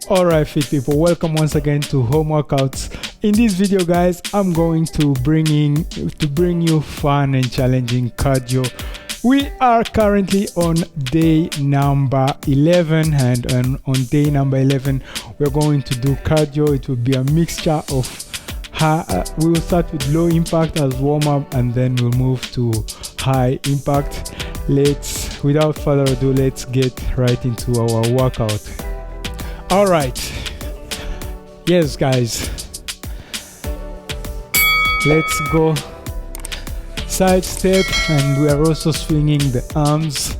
Alright fit people, welcome once again to Home Workouts. In this video guys, I'm going to bring you fun and challenging cardio. We are currently on day number 11, and on day number 11 we're going to do cardio. It will be a mixture of we will start with low impact as warm up, and then we'll move to high impact. Without further ado, let's get right into our workout. All right, yes guys, let's go. Side step, and we are also swinging the arms.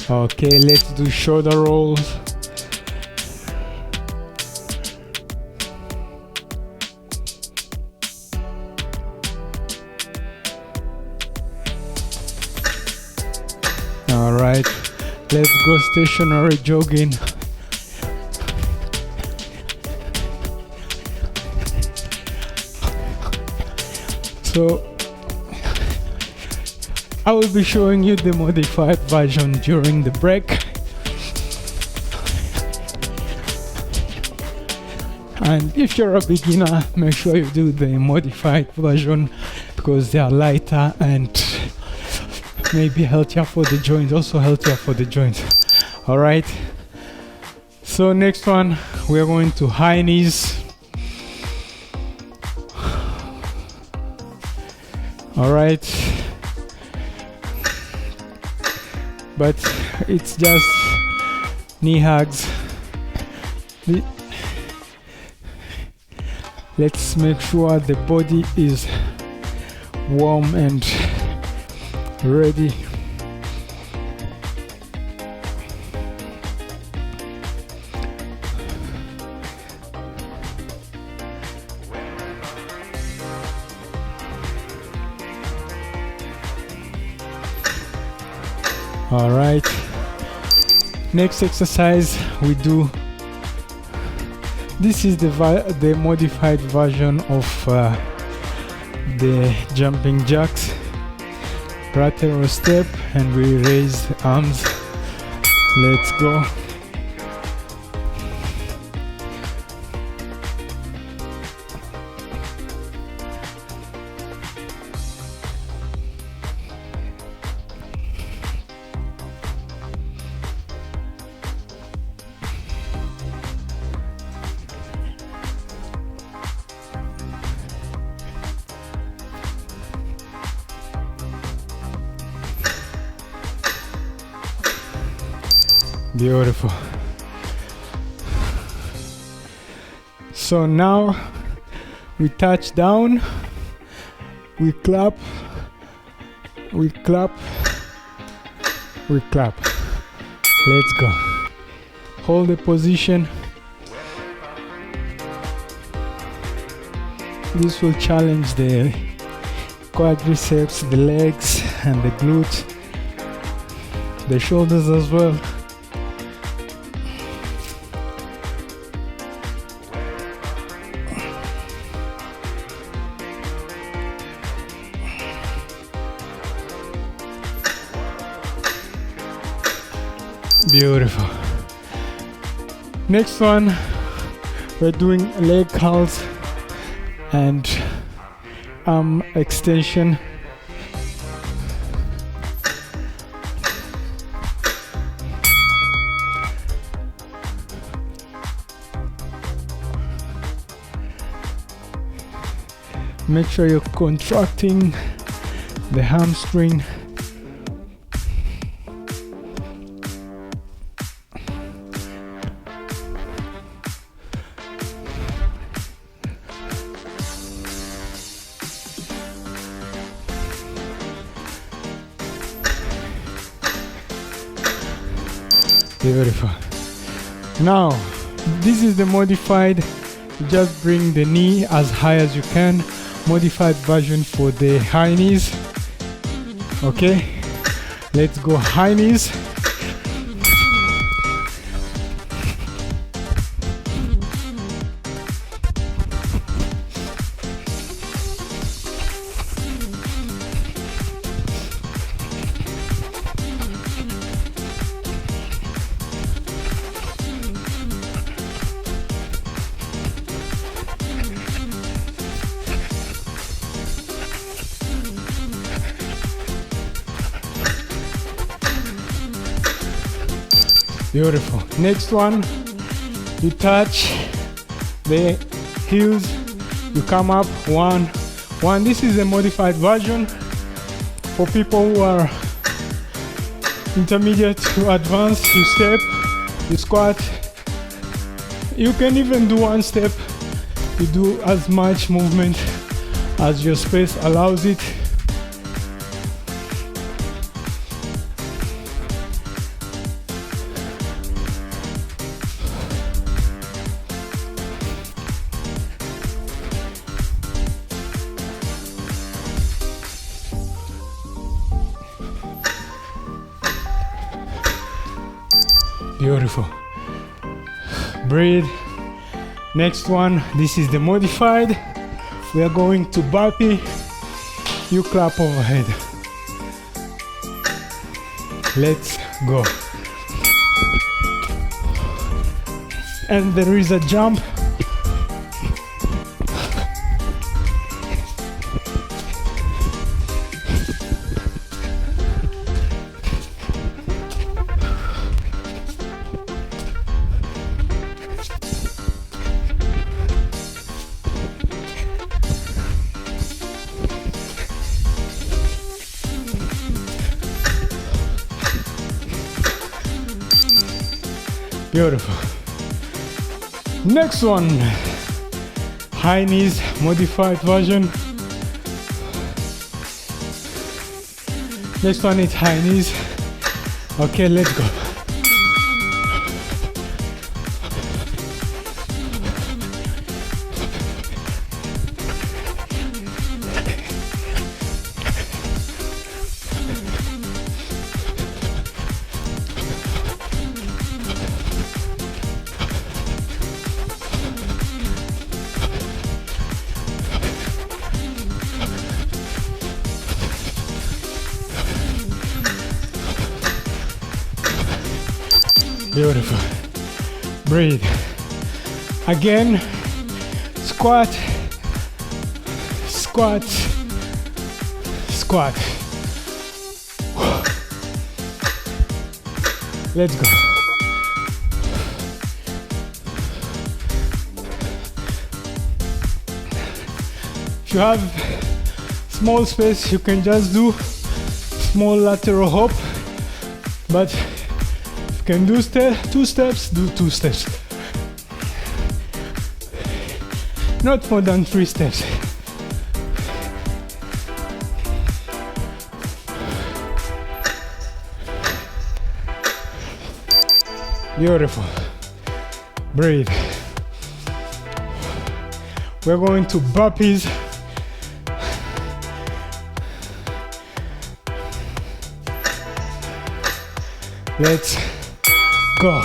Okay, let's do shoulder rolls. All right, let's go stationary jogging. So I will be showing you the modified version during the break. And if you're a beginner, make sure you do the modified version because they are lighter and maybe healthier for the joints, also healthier for the joints. All right. So next one, we are going to high knees. All right. But it's just knee hugs. Let's make sure the body is warm and ready. All right, next exercise we do, this is the modified version of the jumping jacks. Lateral step, and we raise the arms. Let's go. Beautiful. So now we touch down, we clap, we clap, we clap. Let's go. Hold the position. This will challenge the quadriceps, the legs, and the glutes, the shoulders as well. Beautiful. Next one, we're doing leg curls and arm extension. Make sure you're contracting the hamstring. Beautiful. Now, this is the modified. Just bring the knee as high as you can. Modified version for the high knees. Okay, let's go high knees. Beautiful. Next one, you touch the heels, you come up one. This is a modified version for people who are intermediate to advanced. You step, you squat. You can even do one step. You do as much movement as your space allows it. Beautiful. Breathe. Next one, this is the modified. We are going to burpee. You clap overhead. Let's go. And there is a jump. Beautiful. Next one, high knees, modified version. Next one is high knees. Okay, let's go. Beautiful. Breathe. Again, squat, squat, squat. Let's go. If you have small space, you can just do small lateral hop, but can do two steps, do two steps. Not more than 3 steps. Beautiful. Breathe. We're going to burpees. Let's go.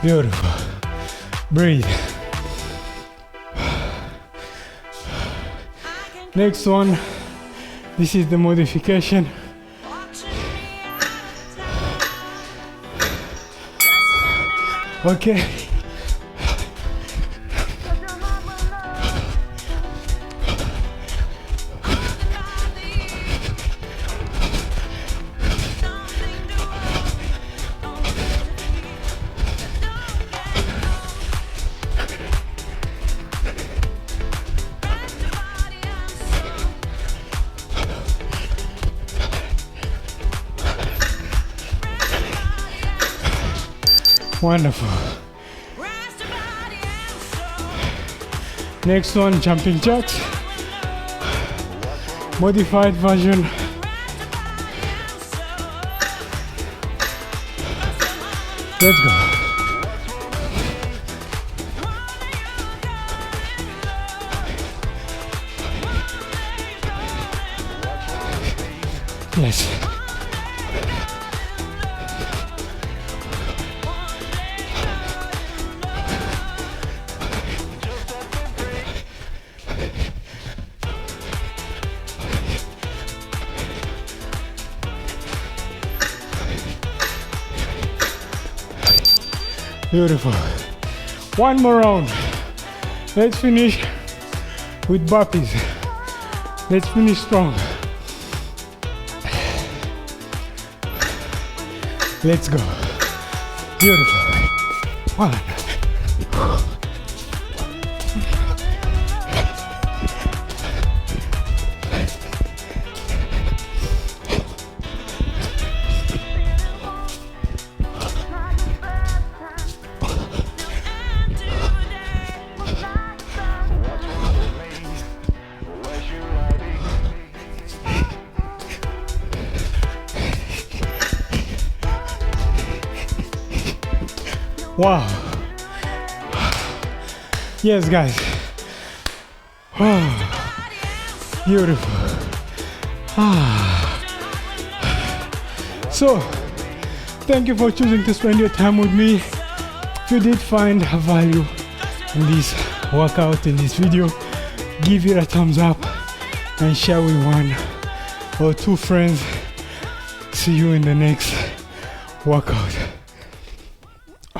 Beautiful. Breathe. Next one. This is the modification. Okay. Wonderful. Next one, jumping jacks. Modified version. Let's go. Yes. Beautiful. One more round. Let's finish with burpees. Let's finish strong. Let's go. Beautiful. One. Wow. Yes, guys. Oh, beautiful. So, thank you for choosing to spend your time with me. If you did find value in this workout, in this video, give it a thumbs up and share with one or two friends. See you in the next workout.